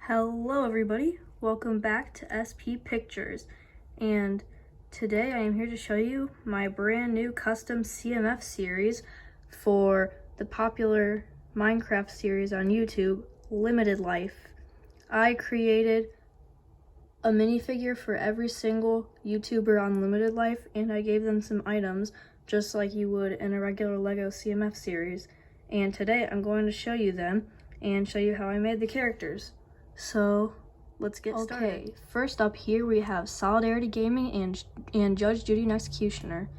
Hello everybody, welcome back to SP Pictures, and today I am here to show you my brand new custom CMF series for the popular Minecraft series on YouTube, Limited Life. I created a minifigure for every single YouTuber on Limited Life, and I gave them some items just like you would in a regular LEGO CMF series. And today I'm going to show you them and show you how I made the characters. So let's get started. Okay, first up here we have Solidarity Gaming and Judge Judy and Executioner.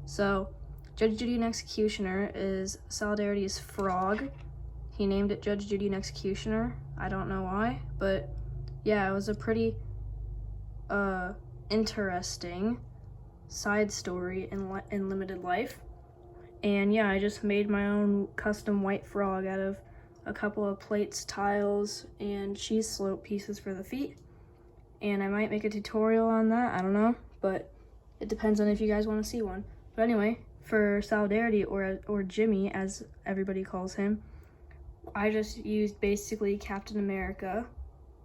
So Judge Judy and Executioner is Solidarity's frog. He named it Judge Judy and Executioner. I don't know why, but yeah, it was a pretty interesting side story in Limited Life. And yeah, I just made my own custom white frog out of a couple of plates, tiles, and cheese slope pieces for the feet. And I might make a tutorial on that, I don't know, but it depends on if you guys want to see one. But anyway, for Solidarity, or Jimmy as everybody calls him, I just used basically Captain America,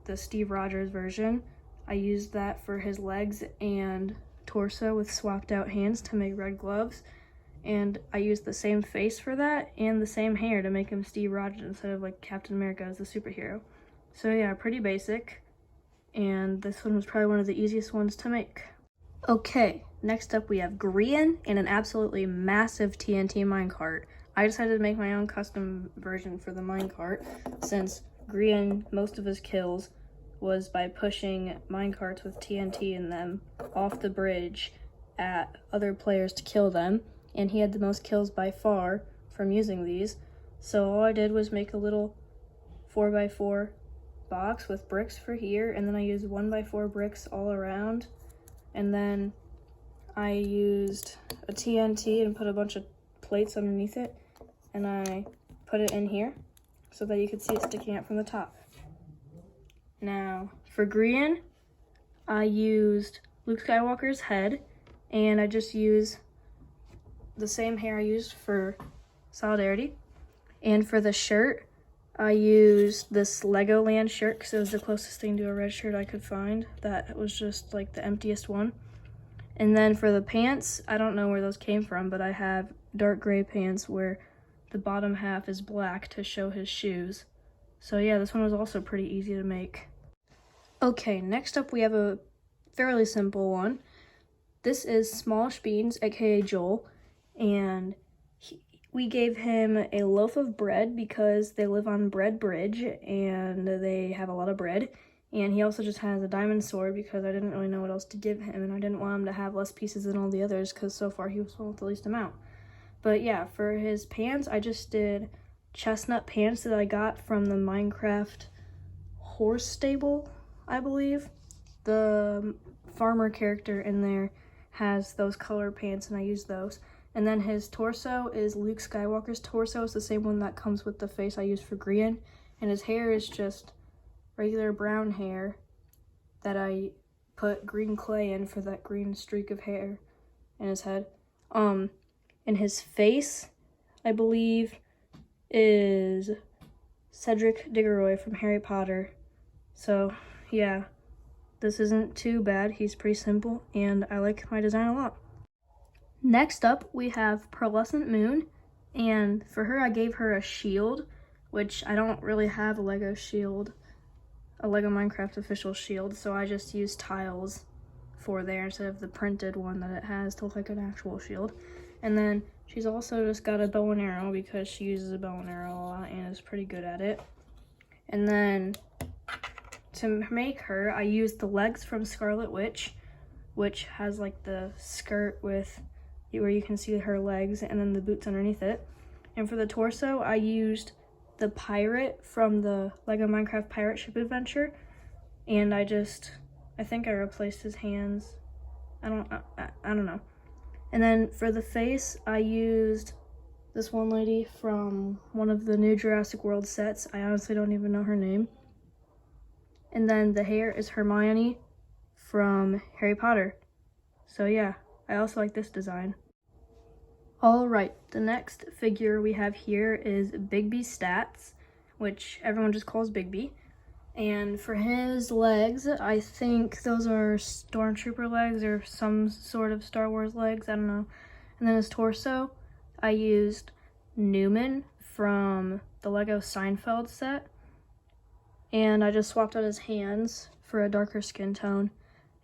the Steve Rogers version. I used that for his legs and torso with swapped out hands to make red gloves. And I used the same face for that and the same hair to make him Steve Rogers instead of like Captain America as the superhero. So yeah, pretty basic. And this one was probably one of the easiest ones to make. Okay, next up we have Grian and an absolutely massive TNT minecart. I decided to make my own custom version for the minecart since Grian, most of his kills was by pushing minecarts with TNT in them off the bridge at other players to kill them. And he had the most kills by far from using these. So all I did was make a little 4x4 box with bricks for here, and then I used 1x4 bricks all around. And then I used a TNT and put a bunch of plates underneath it, and I put it in here so that you could see it sticking out from the top. Now, for Grian, I used Luke Skywalker's head, and I just used the same hair I used for Solidarity. And for the shirt, I used this Legoland shirt because it was the closest thing to a red shirt I could find. That was just like the emptiest one. And then for the pants, I don't know where those came from, but I have dark gray pants where the bottom half is black to show his shoes. So yeah, this one was also pretty easy to make. Okay, next up we have a fairly simple one. This is Smallish Beans, aka Joel. And we gave him a loaf of bread because they live on Bread Bridge and they have a lot of bread. And he also just has a diamond sword because I didn't really know what else to give him, and I didn't want him to have less pieces than all the others because so far he was one with the least amount. But yeah, for his pants, I just did chestnut pants that I got from the Minecraft horse stable, I believe. The farmer character in there has those color pants and I used those. And then his torso is Luke Skywalker's torso. It's the same one that comes with the face I used for Grian. And his hair is just regular brown hair that I put green clay in for that green streak of hair in his head. And his face, I believe, is Cedric Diggory from Harry Potter. So yeah, this isn't too bad. He's pretty simple and I like my design a lot. Next up, we have Pearlescent Moon, and for her, I gave her a shield, which I don't really have a Lego shield, a Lego Minecraft official shield, so I just used tiles for there instead of the printed one that it has to look like an actual shield. And then she's also just got a bow and arrow because she uses a bow and arrow a lot and is pretty good at it. And then to make her, I used the legs from Scarlet Witch, which has like the skirt with where you can see her legs and then the boots underneath it. And for the torso, I used the pirate from the Lego Minecraft Pirate Ship Adventure, and I think I replaced his hands. I don't know. And then for the face, I used this one lady from one of the new Jurassic World sets. I honestly don't even know her name. And then the hair is Hermione from Harry Potter. So yeah, I also like this design. Alright, the next figure we have here is Bigby Stats, which everyone just calls Bigby. And for his legs, I think those are Stormtrooper legs or some sort of Star Wars legs, I don't know. And then his torso, I used Newman from the Lego Seinfeld set. And I just swapped out his hands for a darker skin tone.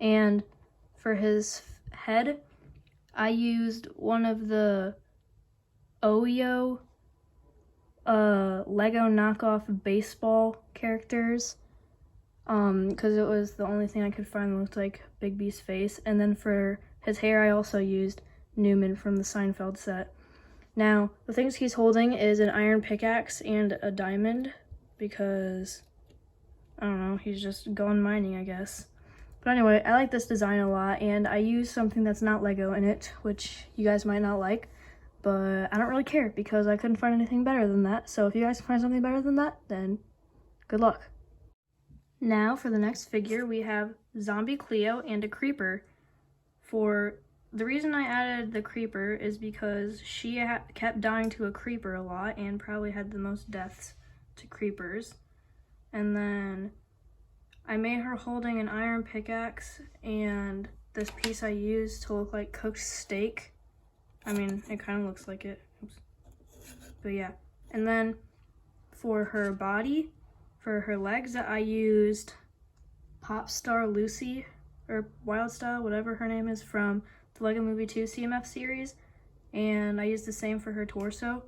And for his head, I used one of the Oyo Lego knockoff baseball characters, because it was the only thing I could find that looked like Big B's face. And then for his hair, I also used Newman from the Seinfeld set. Now, the things he's holding is an iron pickaxe and a diamond, because, I don't know, he's just going mining, I guess. But anyway, I like this design a lot, and I used something that's not Lego in it, which you guys might not like, but I don't really care because I couldn't find anything better than that. So if you guys find something better than that, then good luck. Now for the next figure, we have Zombie Cleo and a Creeper. For the reason I added the Creeper is because she kept dying to a Creeper a lot and probably had the most deaths to Creepers. And then I made her holding an iron pickaxe and this piece I used to look like cooked steak. I mean, it kind of looks like it. Oops. But yeah. And then for her body, for her legs, I used Pop Star Lucy, or Wild Style, whatever her name is, from the Lego Movie 2 CMF series. And I used the same for her torso,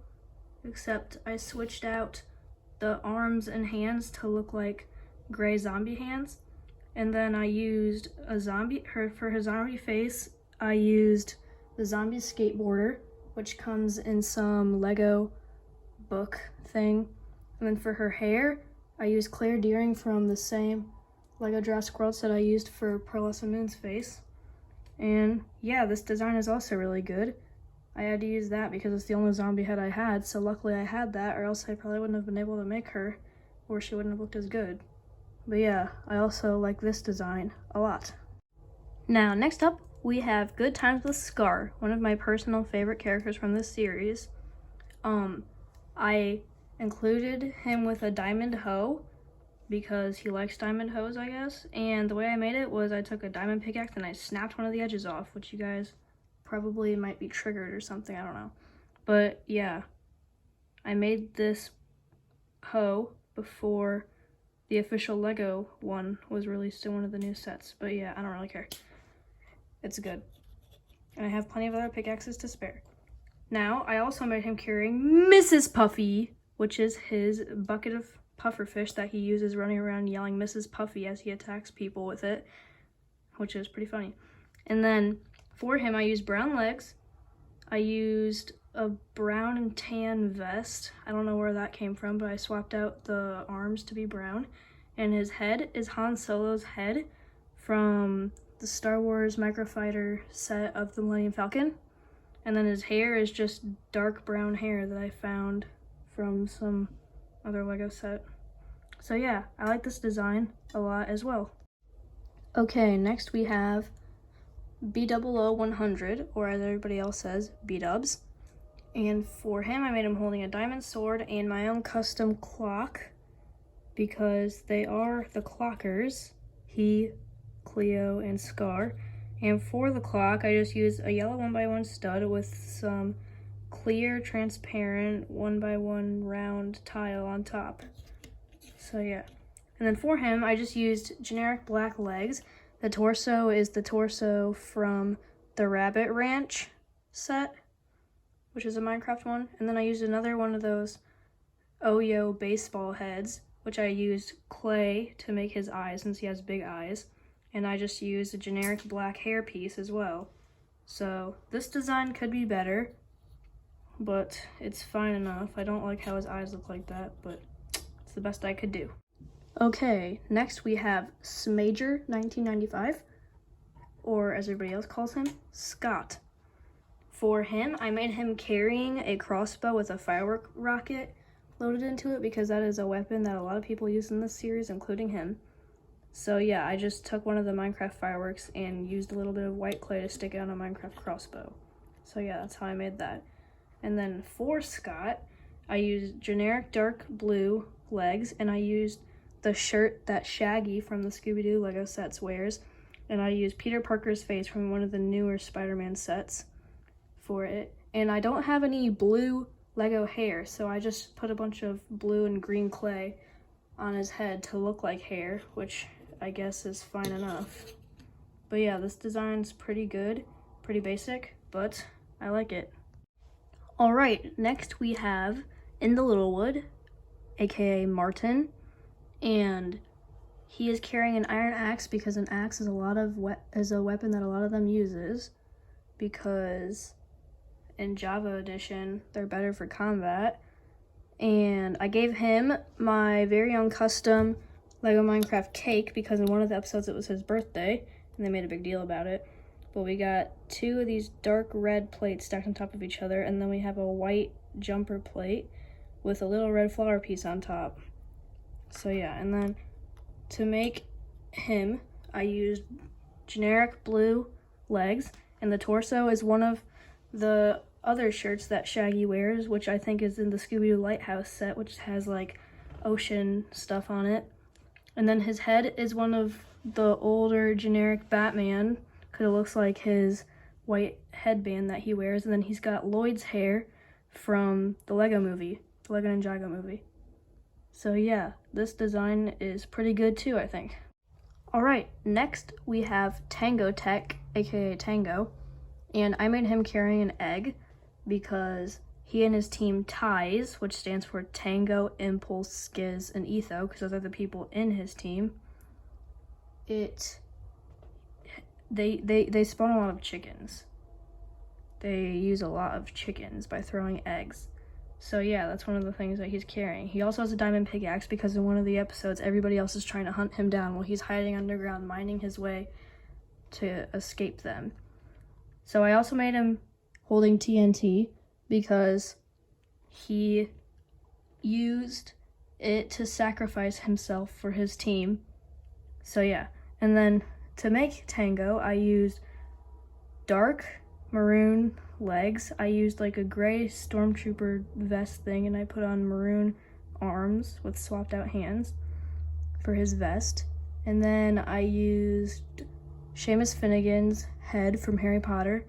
except I switched out the arms and hands to look like gray zombie hands. And then I used for her zombie face, I used the zombie skateboarder, which comes in some Lego book thing. And then for her hair, I used Claire Dearing from the same Lego Jurassic World set I used for Pearlessa Moon's face. And yeah, this design is also really good. I had to use that because it's the only zombie head I had, so luckily I had that, or else I probably wouldn't have been able to make her, or she wouldn't have looked as good. But yeah, I also like this design a lot. Now, next up, we have Good Times with Scar, one of my personal favorite characters from this series. I included him with a diamond hoe because he likes diamond hoes, I guess. And the way I made it was I took a diamond pickaxe and I snapped one of the edges off, which you guys probably might be triggered or something, I don't know. But yeah, I made this hoe before the official Lego one was released in one of the new sets. But yeah, I don't really care. It's good. And I have plenty of other pickaxes to spare. Now, I also made him carrying Mrs. Puffy, which is his bucket of pufferfish that he uses running around yelling Mrs. Puffy as he attacks people with it, which is pretty funny. And then for him, I used brown legs. I used a brown and tan vest. I don't know where that came from, but I swapped out the arms to be brown. And his head is Han Solo's head from the Star Wars Microfighter set of the Millennium Falcon. And then his hair is just dark brown hair that I found from some other Lego set. So yeah, I like this design a lot as well. Okay, next we have B00-100, or as everybody else says, B-dubs. And for him, I made him holding a diamond sword and my own custom clock, because they are the clockers, he, Cleo, and Scar. And for the clock, I just used a yellow 1x1 stud with some clear, transparent 1x1 round tile on top. So yeah. And then for him, I just used generic black legs. The torso is the torso from the Rabbit Ranch set, which is a Minecraft one. And then I used another one of those Oyo baseball heads, which I used clay to make his eyes since he has big eyes. And I just used a generic black hair piece as well. So this design could be better, but it's fine enough. I don't like how his eyes look like that, but it's the best I could do. Okay, next we have Smager 1995, or as everybody else calls him, Scott. For him, I made him carrying a crossbow with a firework rocket loaded into it because that is a weapon that a lot of people use in this series, including him. So yeah, I just took one of the Minecraft fireworks and used a little bit of white clay to stick it on a Minecraft crossbow. So yeah, that's how I made that. And then for Scott, I used generic dark blue legs, and I used the shirt that Shaggy from the Scooby-Doo Lego sets wears, and I used Peter Parker's face from one of the newer Spider-Man sets for it. And I don't have any blue Lego hair, so I just put a bunch of blue and green clay on his head to look like hair, which I guess is fine enough. But yeah, this design's pretty good, pretty basic, but I like it. All right, next we have In the Littlewood, aka Martin, and he is carrying an iron axe because an axe is a weapon that a lot of them uses, because in Java Edition they're better for combat. And I gave him my very own custom Lego Minecraft cake because in one of the episodes it was his birthday and they made a big deal about it. But we got 2 of these dark red plates stacked on top of each other, and then we have a white jumper plate with a little red flower piece on top. So yeah, and then to make him, I used generic blue legs, and the torso is one of the other shirts that Shaggy wears, which I think is in the Scooby-Doo Lighthouse set, which has like ocean stuff on it. And then his head is one of the older generic Batman, because it looks like his white headband that he wears. And then he's got Lloyd's hair from the Lego movie, the Lego Ninjago movie. So yeah, this design is pretty good too, I think. All right, next we have Tango Tech, aka Tango, and I made him carrying an egg because he and his team TIES, which stands for Tango, Impulse, Skiz, and Etho, because those are the people in his team. They spawn a lot of chickens. They use a lot of chickens by throwing eggs. So yeah, that's one of the things that he's carrying. He also has a diamond pickaxe because in one of the episodes, everybody else is trying to hunt him down while he's hiding underground, mining his way to escape them. So I also made him holding TNT because he used it to sacrifice himself for his team. So yeah, and then to make Tango, I used dark maroon legs. I used like a gray stormtrooper vest thing, and I put on maroon arms with swapped out hands for his vest. And then I used Seamus Finnegan's head from Harry Potter,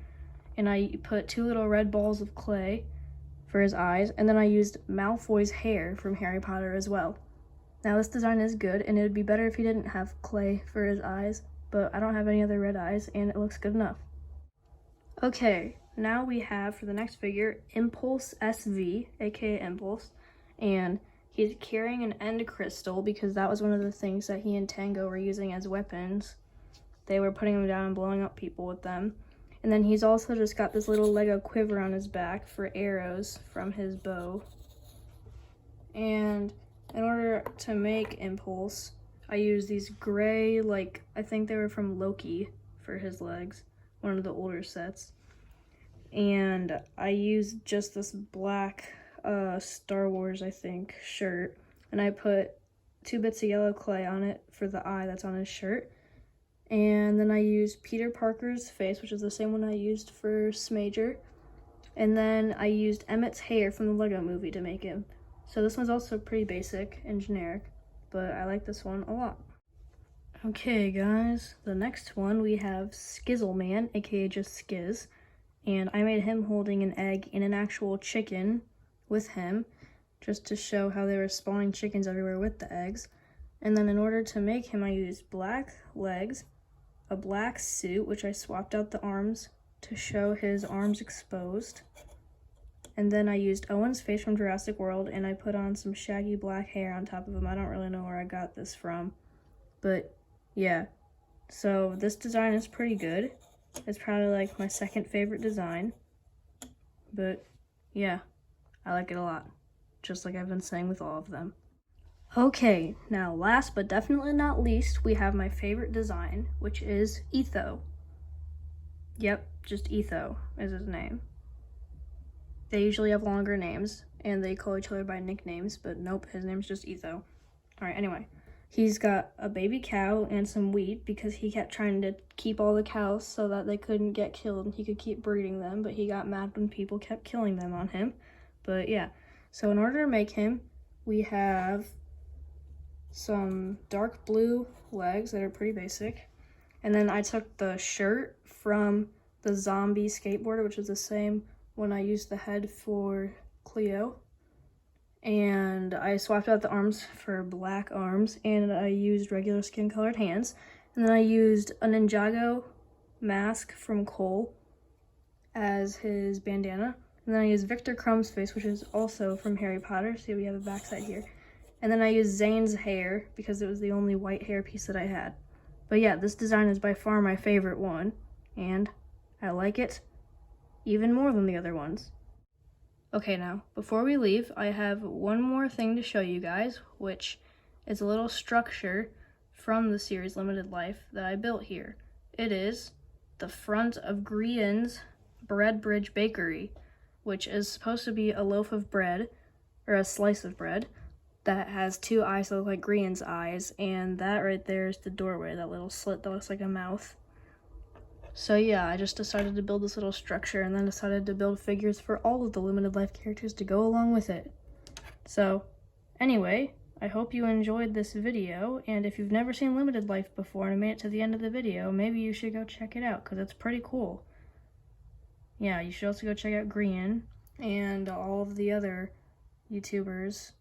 and I put 2 little red balls of clay for his eyes, and then I used Malfoy's hair from Harry Potter as well. Now this design is good, and it would be better if he didn't have clay for his eyes, but I don't have any other red eyes, and it looks good enough. Okay, now we have for the next figure Impulse SV, aka Impulse, and he's carrying an end crystal because that was one of the things that he and Tango were using as weapons. They were putting them down and blowing up people with them. And then he's also just got this little Lego quiver on his back for arrows from his bow. And in order to make Impulse, I used these gray, I think they were from Loki for his legs, one of the older sets. And I used just this black Star Wars, I think, shirt. And I put 2 bits of yellow clay on it for the eye that's on his shirt. And then I used Peter Parker's face, which is the same one I used for Smager. And then I used Emmett's hair from the Lego movie to make him. So this one's also pretty basic and generic, but I like this one a lot. Okay guys, the next one we have Skizzleman, aka just Skiz. And I made him holding an egg and an actual chicken with him, just to show how they were spawning chickens everywhere with the eggs. And then in order to make him, I used black legs, a black suit, which I swapped out the arms to show his arms exposed. And then I used Owen's face from Jurassic World, and I put on some shaggy black hair on top of him. I don't really know where I got this from, but yeah. So this design is pretty good. It's probably like my second favorite design, but yeah, I like it a lot, just like I've been saying with all of them. Okay, now last but definitely not least, we have my favorite design, which is Etho. Yep, just Etho is his name. They usually have longer names, and they call each other by nicknames, but nope, his name's just Etho. Alright, anyway. He's got a baby cow and some wheat because he kept trying to keep all the cows so that they couldn't get killed and he could keep breeding them, but he got mad when people kept killing them on him. But yeah, so in order to make him, we have some dark blue legs that are pretty basic. And then I took the shirt from the zombie skateboarder, which is the same one I used the head for Cleo. And I swapped out the arms for black arms, and I used regular skin colored hands. And then I used a Ninjago mask from Cole as his bandana. And then I used Victor Crumb's face, which is also from Harry Potter. See, we have a backside here. And then I used Zane's hair because it was the only white hair piece that I had. But yeah, this design is by far my favorite one, and I like it even more than the other ones. Okay, now, before we leave, I have one more thing to show you guys, which is a little structure from the series Limited Life that I built here. It is the front of Grian's Bread Bridge Bakery, which is supposed to be a loaf of bread, or a slice of bread, that has two eyes that look like Grian's eyes, and that right there is the doorway, that little slit that looks like a mouth. So yeah, I just decided to build this little structure, and then decided to build figures for all of the Limited Life characters to go along with it. So, anyway, I hope you enjoyed this video, and if you've never seen Limited Life before and made it to the end of the video, maybe you should go check it out, because it's pretty cool. Yeah, you should also go check out Grian and all of the other YouTubers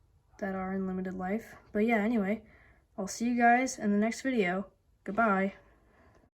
that are in Limited Life. But yeah, anyway, I'll see you guys in the next video. Goodbye.